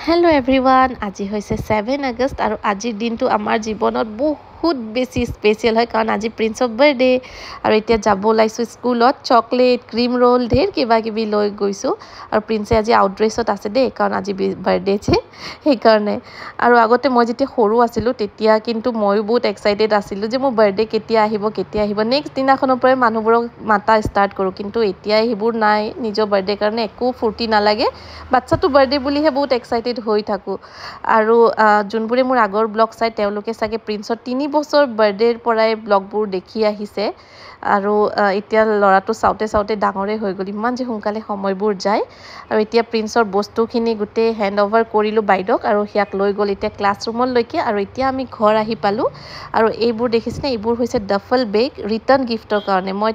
Hello everyone, আজি হৈছে 7 আগষ্ট আৰু আজিৰ দিনটো আমাৰ জীৱনত বহুত বেছি স্পেশাল হয় কাৰণ আজি প্ৰিন্স অফ বাৰ্থডে আৰু এতিয়া যাব লাইছো স্কুলত চকলেট ক্ৰীম ৰোল ঢেৰ কিবা কিবি লৈ গৈছো আৰু প্ৰিন্সে আজি আউট ড্ৰেছত আছে দে কাৰণ আজি বাৰ্থডে আছে সেই কাৰণে আৰু আগতে মই যেতিয়া সৰু আছিলো তেতিয়া কিন্তু মই বহুত এক্সাইটেড আছিলো যে মোৰ বাৰ্থডে কেতিয়া আহিব নেক্সট দিনাখনৰ পৰা মানুহবোৰক মাতা ষ্টাৰ্ট কৰো কিন্তু এতিয়া হিবোৰ নাই নিজৰ বাৰ্থডে কাৰণে একো ফুৰ্তি নালাগে বাচ্চাটো বাৰ্থডে বুলিহে বহুত এক্সাইটেড হৈ থাকো আৰু যোনবোৰে মোৰ আগৰ ব্লগ চাই তেওঁলোকে চাগে প্ৰিন্সৰ 3 বছৰ বাৰ্থডেৰ পৰাই ব্লগবোৰ দেখি আহিছে আৰু এতিয়া লৰাটো চাওতে ডাঙৰে হৈ গলি ইমান যে সোনকালে সময়বোৰ যায় আৰু এতিয়া প্ৰিন্সৰ বস্তুখিনি গুটে হেণ্ড ওভাৰ কৰিলো বাইদক আৰু হিয়াক লৈ গল এতিয়া ক্লাছৰুমত লৈকে আৰু এতিয়া আমি ঘৰ আহি পালো আৰু এইবোৰ দেখিছনে এইবোৰ হৈছে ডাফল বেগ ৰিটাৰ্ন গিফটৰ কাৰণে মই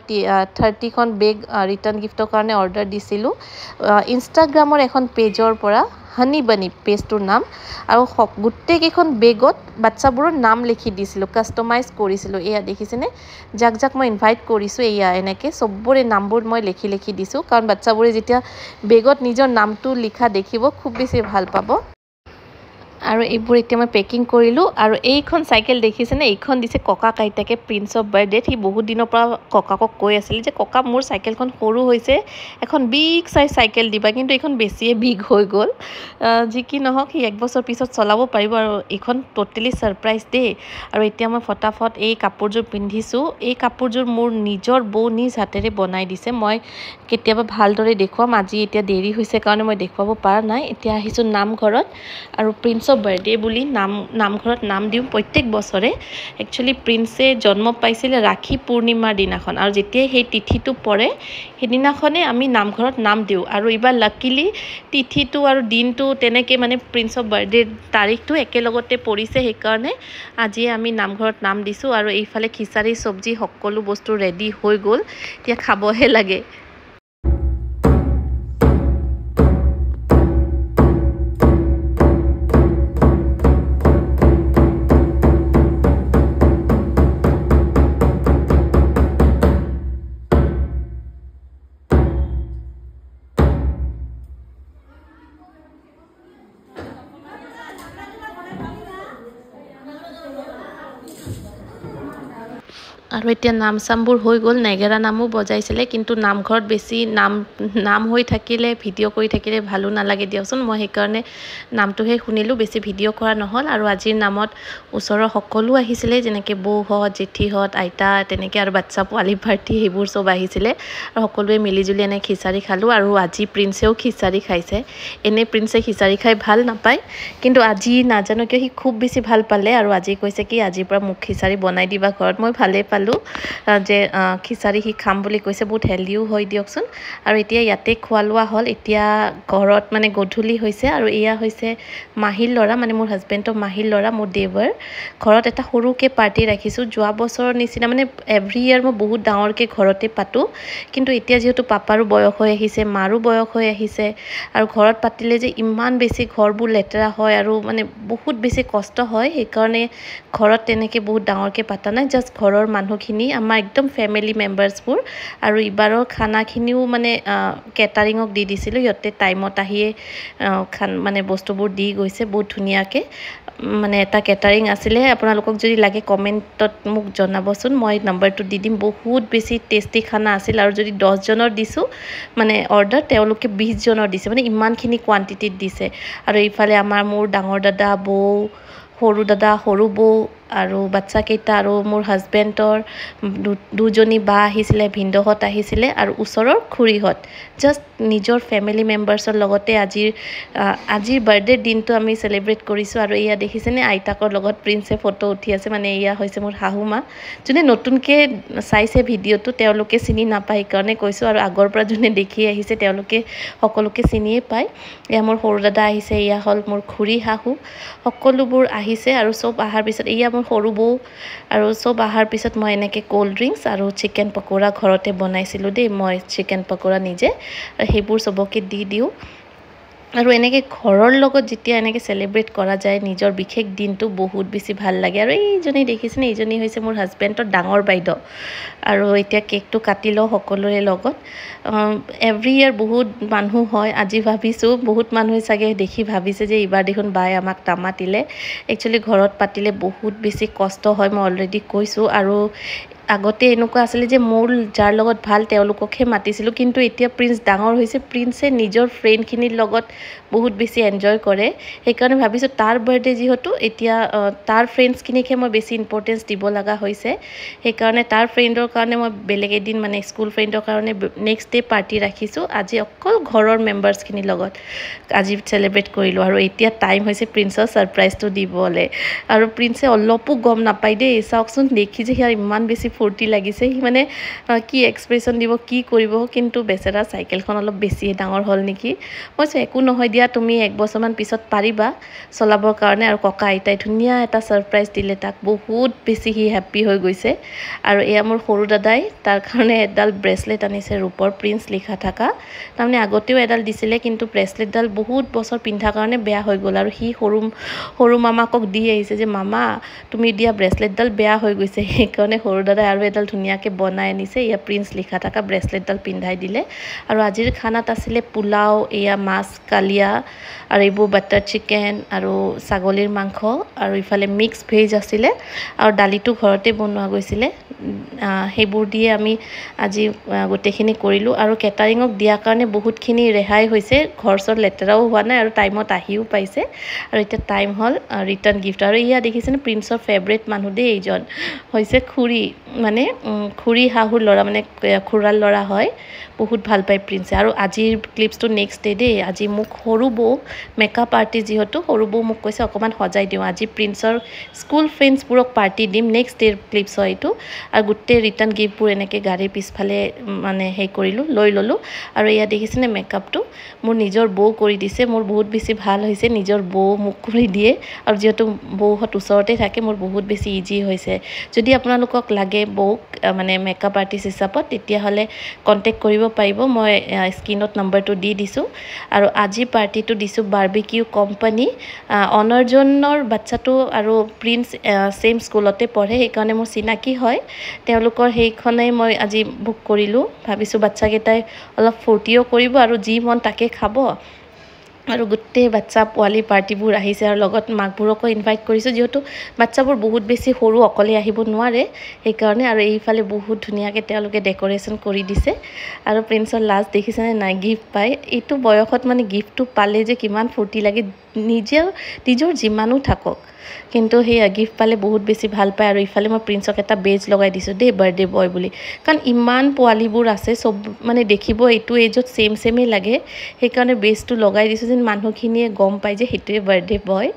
30 খন বেগ ৰিটাৰ্ন গিফটৰ কাৰণে অৰ্ডাৰ দিছিলো ইনষ্টাগ্ৰামৰ এখন পেজৰ পৰা হানি বানি পেজটোৰ নাম আৰু গুটে কেখন বেগত বাচ্চাবোৰৰ নাম লিখি দিছিলো কাস্টমাইজ কৰিছিলো এয়া দেখিছেনে যাক মই ইনভাইট কৰিছো এয়া এনেকে সবৰে নামবোৰ মই লিখি দিছো কাৰণ বাচ্চাবোৰে যেতিয়া বেগত নিজৰ নামটো লিখা দেখিব খুব বেছি ভাল পাব আৰু এইবোৰ এতিয়া মই পেকিং কৰিলো আৰু এইখন সাইকেল দেখিছেনে এইখন দিছে ককা কাইটাকে প্ৰিন্স অফ বাৰ্থডে হি বহুত দিনৰ পৰা ককাকক কৈ আছিল যে ককা মোৰ সাইকেলখন সৰু হৈছে এখন বিগ সাইজ সাইকেল দিবা কিন্তু এইখন বেছিয়ে বিগ হৈ গল যি কি নহক হি এক বছৰ পিছত চলাব পাৰিব আৰু এইখন টোটালি সাৰপ্ৰাইজ দে আৰু এতিয়া মই ফটাফট এই কাপোৰজোৰ পিন্ধিছো এই কাপোৰজোৰ মোৰ নিজৰ বৌ নিজ হাতেৰে বনাই দিছে মই কেতিয়াবা ভালদৰে দেখুৱাম আজি এতিয়া দেৰি হৈছে কাৰণে মই দেখুৱাব পৰা নাই এতিয়া আহিছো নামঘৰত আৰু প্ৰিন্স অফ বাৰ্থডে বুলি নামঘৰত নাম দিও প্ৰত্যেক বছৰে একচুয়ালি প্ৰিন্সে জন্ম পাইছিল ৰাখি পূৰ্ণিমাৰ দিনাখন আৰু যেতিয়া সেই তিথিটো পৰে হেদিনাখনে আমি নামঘৰত নাম দিও আৰু ইবা লাকিলি তিথিটো আৰু দিনটো তেনেকে মানে প্ৰিন্স অফ বাৰ্থডে তাৰিখটো একেলগতে পৰিছে সেই কাৰণে আজি আমি নামঘৰত নাম দিছো আৰু এইফালে খিচাৰি সবজি সকলো বস্তু ৰেডি হৈ গল এতিয়া খাবহে লাগে আৰু এতিয়া নাম সামবোৰ হৈ গল নেগেৰা নামও বজাইছিলে কিন্তু নামঘৰত বেছি নাম হৈ থাকিলে ভিডিও কৰি থাকিলে ভালো নালাগে দিয়কচোন মই সেই কাৰণে নামটোহে শুনিলো বেছি ভিডিও কৰা নহল আৰু আজিৰ নামত ওচৰৰ সকলো আহিছিলে যেনেকে বৌ হত জেঠি হত আইতা তেনেকে আৰু বাচ্চা পোৱালি পাৰ্টি হেবোৰ সব আহিছিলে আৰু সকলোৱে মিলি জুলি এনে খিচাৰি খালো আৰু আজি প্ৰিন্সেও খিচাৰি খাইছে এনে প্ৰিন্সে খিচাৰি খাই ভাল নাপায় কিন্তু আজি নাজানো কিয় হি খুব বেছি ভাল পালে আৰু আজি কৈছে কি আজিৰ পৰা মুখ খিচাৰি বনাই দিবা ঘৰত মই ভালে যে খিচাৰি হি খাম বুলি কৈছে বহুত হেলদিও হয় দিয়কচোন আৰু এতিয়া ইয়াতে খোৱা লোৱা হল এতিয়া ঘৰত মানে গধুলি হৈছে আৰু এয়া হৈছে মাহিল লৰা মানে মোৰ হাজবেণ্ডৰ মাহিল লৰা মোৰ দেৱৰ ঘৰত এটা সৰুকে পাৰ্টি ৰাখিছো যোৱা বছৰৰ নিচিনা মানে এভৰি ইয়াৰ মই বহুত ডাঙৰকে ঘৰতে পাতো কিন্তু এতিয়া যেহেতু পাপাৰো বয়স হৈ আহিছে মাৰো বয়স হৈ আহিছে আৰু ঘৰত পাতিলে যে ইমান বেছি ঘৰবোৰ লেতেৰা হয় আৰু মানে বহুত বেছি কষ্ট হয় সেই কাৰণে ঘৰত তেনেকে বহুত ডাঙৰকে পাতা নাই জাস্ট ঘৰৰ মানুহখিনি আমাৰ একদম ফ্যামিলি মেম্বাৰ্সবোৰ আৰু ইবাৰৰ খানাখিনিও মানে কেটাৰিংক দি দিছিল ইহতে টাইমত আহিয়ে মানে বস্তুবোৰ দি গৈছে বহুত ধুনিয়াকে মানে এটা কেটাৰিং আছিলে আপোনালোকক যদি লাগে কমেন্টত মোক জনাবচোন মই নম্বৰটো দি দিম বহুত বেছি টেস্টি খানা আছিল আৰু যদি 10 জনৰ দিছো মানে অৰ্ডাৰ তেওঁলোকে 20 জনৰ দিছে মানে ইমানখিনি কোৱান্টিটিত দিছে আৰু এইফালে আমাৰ মোৰ ডাঙৰ দাদা বৌ সৰু দাদা সৰু বৌ আৰু বাচ্চা কেইটা আৰু মোৰ হাজবেণ্ডৰ দুজনী বা আহিছিলে ভিন্দহত আহিছিলে আৰু ওচৰৰ খুৰীহত জাস্ট নিজৰ ফ্যামিলি মেম্বাৰ্সৰ লগতে আজিৰ বাৰ্থডে দিনটো আমি সেলিব্ৰেট কৰিছো আৰু এয়া দেখিছেনে আইতাকৰ লগত প্ৰিন্সে ফটো উঠি আছে মানে এয়া হৈছে মোৰ হাহুমা যোনে নতুনকে চাইছে ভিডিওটো তেওঁলোকে চিনি নাপায় কাৰণে কৈছো আৰু আগৰ পৰা যোনে দেখি আহিছে তেওঁলোকে সকলোকে চিনিয়ে পায় এয়া মোৰ সৰু দাদা আহিছে এয়া হল মোৰ খুৰী হাহু সকলোবোৰ আহিছে আৰু সব আহাৰ পিছত এয়া মোৰ সৰু বৌ আৰু সব আহাৰ পিছত মই এনেকে কোল্ড ড্ৰিংকস আৰু চিকেন পকোৰা ঘৰতে বনাইছিলো দেই মই চিকেন পকোৰা নিজে হেবোৰ সবকে দি দিও আৰু এনেকৈ ঘৰৰ লগত যেতিয়া এনেকৈ চেলিব্ৰেট কৰা যায় নিজৰ বিশেষ দিনটো বহুত বেছি ভাল লাগে আৰু এইজনী দেখিছেনে এইজনী হৈছে মোৰ হাজবেণ্ডৰ ডাঙৰ বাইদেউ আৰু এতিয়া কেকটো কাটি লওঁ সকলোৰে লগত এভৰি ইয়াৰ বহুত মানুহ হয় আজি ভাবিছোঁ বহুত মানুহে চাগে দেখি ভাবিছে যে এইবাৰ দেখোন বাই আমাক নামাতিলে একচুৱেলি ঘৰত পাতিলে বহুত বেছি কষ্ট হয় মই অলৰেডি কৈছোঁ আৰু আগতে এনেকুৱা আছিলে যে মোৰ যাৰ লগত ভাল তেওঁলোককহে মাতিছিলোঁ কিন্তু এতিয়া প্ৰিন্স ডাঙৰ হৈছে প্ৰিন্সে নিজৰ ফ্ৰেণ্ডখিনিৰ লগত বহুত বেছি এনজয় কৰে সেইকাৰণে ভাবিছোঁ তাৰ বাৰ্থডে যিহেতু এতিয়া তাৰ ফ্ৰেণ্ডছখিনিকহে মই বেছি ইম্পৰ্টেঞ্চ দিব লগা হৈছে সেইকাৰণে তাৰ ফ্ৰেণ্ডৰ কাৰণে মই বেলেগ এদিন মানে স্কুল ফ্ৰেণ্ডৰ কাৰণে নেক্সট ডে পাৰ্টি ৰাখিছোঁ আজি অকল ঘৰৰ মেম্বাৰ্ছখিনিৰ লগত আজি চেলিব্ৰেট কৰিলোঁ আৰু এতিয়া টাইম হৈছে প্ৰিন্সৰ ছাৰপ্ৰাইজটো দিবলৈ আৰু প্ৰিন্সে অলপো গম নাপায় দেই চাওকচোন দেখি যে সিয়াৰ ইমান বেছি ফূৰ্তি লাগিছে সি মানে কি এক্সপ্ৰেশ্যন দিব কি কৰিব কিন্তু বেচেৰা চাইকেলখন অলপ বেছিয়ে ডাঙৰ হ'ল নেকি কৈছোঁ একো নহয় দিয়া তুমি এক বছৰমান পিছত পাৰিবা চলাবৰ কাৰণে আৰু ককা আইতাই ধুনীয়া এটা ছাৰপ্ৰাইজ দিলে তাক বহুত বেছি সি হেপ্পী হৈ গৈছে আৰু এয়া মোৰ সৰু দাদাই তাৰ কাৰণে এডাল ব্ৰেচলেট আনিছে ৰূপৰ প্ৰিন্স লিখা থকা তাৰমানে আগতেও এডাল দিছিলে কিন্তু ব্ৰেচলেটডাল বহুত বছৰ পিন্ধাৰ কাৰণে বেয়া হৈ গ'ল আৰু সি সৰু মামাকক দি আহিছে যে মামা তুমি দিয়া ব্ৰেচলেটডাল বেয়া হৈ গৈছে সেইকাৰণে সৰু দাদাই আৰু এডাল ধুনীয়াকৈ বনাই আনিছে এয়া প্ৰিন্স লিখা থকা ব্ৰেচলেটডাল পিন্ধাই দিলে আৰু আজিৰ খানাত আছিলে পোলাও এয়া মাছ কালিয়া আৰু এইবোৰ বাটাৰ চিকেন আৰু ছাগলীৰ মাংস আৰু ইফালে মিক্স ভেজ আছিলে আৰু দালিটো ঘৰতে বনোৱা গৈছিলে সেইবোৰ দিয়ে আমি আজি গোটেইখিনি কৰিলোঁ আৰু কেটাৰিঙক দিয়াৰ কাৰণে বহুতখিনি ৰেহাই হৈছে ঘৰ চৰ লেতেৰাও হোৱা নাই আৰু টাইমত আহিও পাইছে আৰু এতিয়া টাইম হ'ল ৰিটাৰ্ণ গিফ্ট আৰু এয়া দেখিছেনে প্ৰিন্সৰ ফেভৰেট মানুহ দেই এইজন হৈছে খুৰী মানে খুৰী শাহুৰ ল'ৰা মানে খুৰাৰ ল'ৰা হয় বহুত ভাল পায় প্ৰিন্সে আৰু আজিৰ ক্লিপছটো নেক্সট ডে দেই আজি মোক সৰু বৌ মেকআপ আৰ্টিষ্ট যিহেতু সৰু বৌ মোক কৈছে অকণমান সজাই দিওঁ আজি প্ৰিন্সৰ স্কুল ফ্ৰেণ্ডছবোৰক পাৰ্টি দিম নেক্সট ডেৰ ক্লিপছ হয় এইটো আৰু গোটেই ৰিটাৰ্ণ গিফ্টবোৰ এনেকৈ গাড়ীৰ পিছফালে মানে কৰিলোঁ লৈ ল'লোঁ আৰু এয়া দেখিছেনে মেকআপটো মোৰ নিজৰ বৌ কৰি দিছে মোৰ বহুত বেছি ভাল হৈছে নিজৰ বৌ মোক কৰি দিয়ে আৰু যিহেতু বৌহঁত ওচৰতে থাকে মোৰ বহুত বেছি ইজি হৈছে যদি আপোনালোকক লাগে বৌক মানে মেকআপ আৰ্টিষ্ট হিচাপত তেতিয়াহ'লে কণ্টেক্ট কৰিব পাৰিব মই স্ক্ৰীনত নম্বৰটো দি দিছোঁ আৰু আজি পাৰ্টিটো দিছোঁ বাৰ্বিকিউ কোম্পানী অনাৰজনৰ বাচ্চাটো আৰু প্ৰিন্স ছেইম স্কুলতে পঢ়ে সেইকাৰণে মোৰ চিনাকি হয় তেওঁলোকৰ সেইখনেই মই আজি বুক কৰিলোঁ ভাবিছোঁ বাচ্চাকেইটাই অলপ ফূৰ্তিও কৰিব আৰু যি মন তাকে খাব আৰু গোটেই বাচ্চা পোৱালি পাৰ্টিবোৰ আহিছে আৰু লগত মাকবোৰকো ইনভাইট কৰিছোঁ যিহেতু বাচ্চাবোৰ বহুত বেছি সৰু অকলে আহিব নোৱাৰে সেইকাৰণে আৰু এইফালে বহুত ধুনীয়াকৈ তেওঁলোকে ডেক'ৰেশ্যন কৰি দিছে আৰু প্ৰিন্সৰ লাষ্ট দেখিছেনে নাই গিফ্ট পায় এইটো বয়সত মানে গিফ্টটো পালে যে কিমান ফূৰ্তি লাগে নিজৰ যিমানো থাকক কিন্তু সেই গিফ্ট পালে বহুত বেছি ভাল পায় আৰু ইফালে মই প্ৰিন্সক এটা বেজ লগাই দিছোঁ দেই বাৰ্থডে বয় বুলি কাৰণ ইমান পোৱালিবোৰ আছে চব মানে দেখিব এইটো এজত ছেমেই লাগে সেইকাৰণে বেজটো লগাই দিছোঁ যেন মানুহখিনিয়ে গম পায় যে সেইটোৱে বাৰ্থডে বয়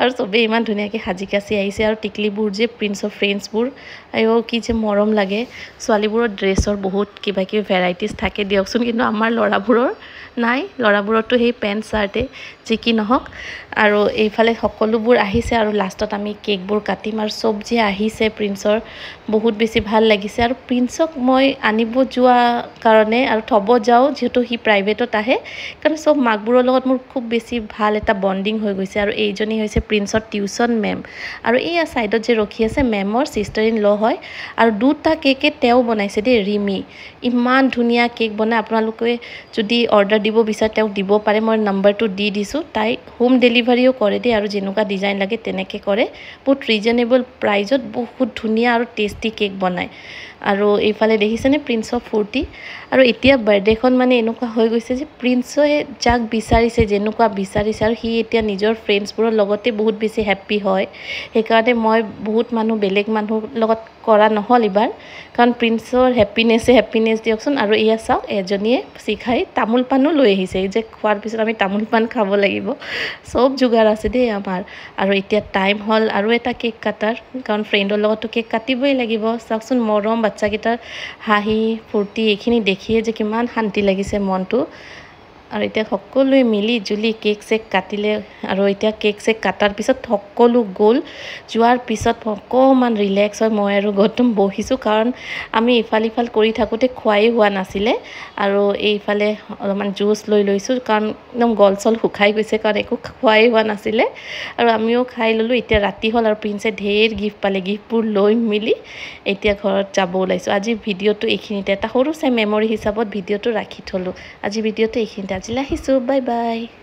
আৰু চবেই ইমান ধুনীয়াকৈ সাজি কাচি আহিছে আৰু টিকলিবোৰ যে প্ৰিন্সৰ ফ্ৰেণ্ডছবোৰ কি যে মৰম লাগে ছোৱালীবোৰৰ ড্ৰেছৰ বহুত কিবা কিবি ভেৰাইটিজ থাকে দিয়কচোন কিন্তু আমাৰ ল'ৰাবোৰৰ নাই ল'ৰাবোৰতো সেই পেণ্ট চাৰ্টে যি কি নহওক আৰু এইফালে সকলোবোৰ আহিছে আৰু লাষ্টত আমি কেকবোৰ কাটিম আৰু চব যে আহিছে প্ৰিন্সৰ বহুত বেছি ভাল লাগিছে আৰু প্ৰিন্সক মই আনিব যোৱা কাৰণে আৰু থ'ব যাওঁ যিহেতু সি প্ৰাইভেটত আহে কাৰণ চব মাকবোৰৰ লগত মোৰ খুব বেছি ভাল এটা বণ্ডিং হৈ গৈছে আৰু এইজনী হৈছে প্ৰিন্সৰ টিউশ্যন মেম আৰু এইয়া ছাইডত যে ৰখি আছে মেমৰ ছিষ্টাৰ ইন ল হয় আৰু দুটা কেকে তেওঁ বনাইছে দেই ৰিমি ইমান ধুনীয়া কেক বনাই আপোনালোকে যদি অৰ্ডাৰ দিব বিচাৰে তেওঁক দিব পাৰে মই নম্বৰটো দি দিছোঁ তাই হোম ডেলিভাৰীও কৰে দেই আৰু যেনেকুৱা ডিজাইন লাগে তেনেকৈ কৰে বহুত ৰিজনেবল প্ৰাইজত বহুত ধুনীয়া আৰু টেষ্টি কেক বনায় আৰু এইফালে দেখিছেনে প্ৰিন্সৰ ফূৰ্তি আৰু এতিয়া বাৰ্থডেখন মানে এনেকুৱা হৈ গৈছে যে প্ৰিন্সে যাক বিচাৰিছে যেনেকুৱা বিচাৰিছে আৰু সি এতিয়া নিজৰ ফ্ৰেণ্ডছবোৰৰ লগতে বহুত বেছি হেপ্পী হয় সেইকাৰণে মই বহুত বেলেগ মানুহৰ লগত কৰা নহ'ল এইবাৰ কাৰণ প্ৰিন্সৰ হেপ্পিনেছ দিয়কচোন আৰু এয়া চাওক এজনীয়ে চিখাই তামোল পানো লৈ আহিছে এই যে খোৱাৰ পিছত আমি তামোল পাণ খাব লাগিব চব যোগাৰ আছে দেই আমাৰ আৰু এতিয়া টাইম হ'ল আৰু এটা কেক কাটাৰ কাৰণ ফ্ৰেণ্ডৰ লগতো কেক কাটিবই লাগিব চাওকচোন মৰম বাচ্চাকেইটাৰ হাঁহি ফূৰ্তি এইখিনি দেখিয়ে যে কিমান শান্তি লাগিছে মনটো আৰু এতিয়া সকলোৱে মিলি জুলি কেক চেক কাটিলে আৰু এতিয়া কেক চেক কাটাৰ পিছত সকলো গ'ল যোৱাৰ পিছত অকণমান ৰিলেক্স হয় মই আৰু গৌতম বহিছোঁ কাৰণ আমি ইফাল ইফাল কৰি থাকোঁতে খোৱাই হোৱা নাছিলে আৰু এইফালে অলপমান জুচ লৈ লৈছোঁ কাৰণ একদম গল চল শুকাই গৈছে কাৰণ একো খোৱাই হোৱা নাছিলে আৰু আমিও খাই ল'লোঁ এতিয়া ৰাতি হ'ল আৰু প্ৰিন্সে ঢেৰ গিফ্ট পালে গিফ্টবোৰ লৈ মিলি এতিয়া ঘৰত যাব ওলাইছোঁ আজি ভিডিঅ'টো এইখিনিতে এটা সৰু চাই মেমৰি হিচাপত ভিডিঅ'টো ৰাখি থলোঁ আজি ভিডিঅ'টো এইখিনিতে আজিলৈ আহিছোঁ বাই বাই